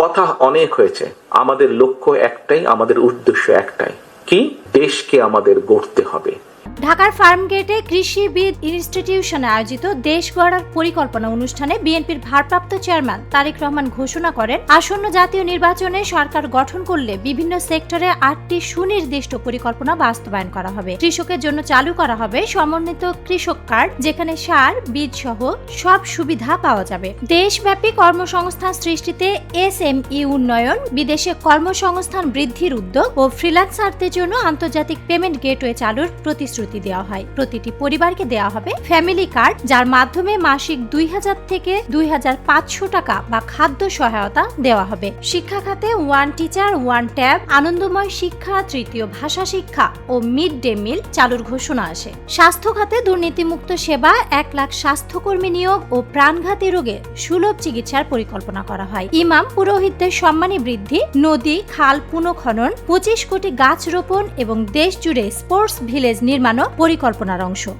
কথা অনেক হয়েছে, আমাদের লক্ষ্য একটাই, আমাদের উদ্দেশ্য একটাই, কি দেশকে আমাদের গড়তে হবে। ঢাকার ফার্মগেটে কৃষিবিদ ইনস্টিটিউশনে আয়োজিত দেশ গড়ার পরিকল্পনা অনুষ্ঠানে বিএনপির ভারপ্রাপ্ত চেয়ারম্যান তারেক রহমান ঘোষণা করেন, আসন্ন জাতীয় নির্বাচনে সরকার গঠন করলে বিভিন্ন সেক্টরে 8টি সুনির্দিষ্ট পরিকল্পনা বাস্তবায়ন করা হবে। কৃষকের জন্য চালু করা হবে সমন্বিত কৃষক কার্ড, যেখানে সার, বীজ সহ সব সুবিধা পাওয়া যাবে। দেশব্যাপী কর্মসংস্থান সৃষ্টিতে SME উন্নয়ন, বিদেশে কর্মসংস্থান বৃদ্ধির উদ্যোগ ও ফ্রিল্যান্সারদের জন্য আন্তর্জাতিক পেমেন্ট গেটওয়ে চালুর প্রতিশ্রুতি দেওয়া হয়। প্রতিটি পরিবারকে দেওয়া হবে ফ্যামিলি কার্ড, যার মাধ্যমে মাসিক 2000 থেকে 2500 টাকা বা খাদ্য সহায়তা দেওয়া হবে। শিক্ষা খাতে 1 টিচার 1 ট্যাব, আনন্দময় শিক্ষা, তৃতীয় ভাষা শিক্ষা ও মিড ডে মিল চালুর ঘোষণা আসে। স্বাস্থ্য খাতে দুর্নীতিমুক্ত সেবা, 1 লাখ স্বাস্থ্যকর্মী নিয়োগ ও প্রাণঘাতী রোগে সুলভ চিকিৎসার পরিকল্পনা করা হয়। ইমাম পুরোহিতদের সম্মানী বৃদ্ধি, নদী খাল পুনঃখনন, 25 কোটি গাছ রোপণ এবং দেশ জুড়ে স্পোর্টস ভিলেজ নির্মাণও পরিকল্পনার অংশ।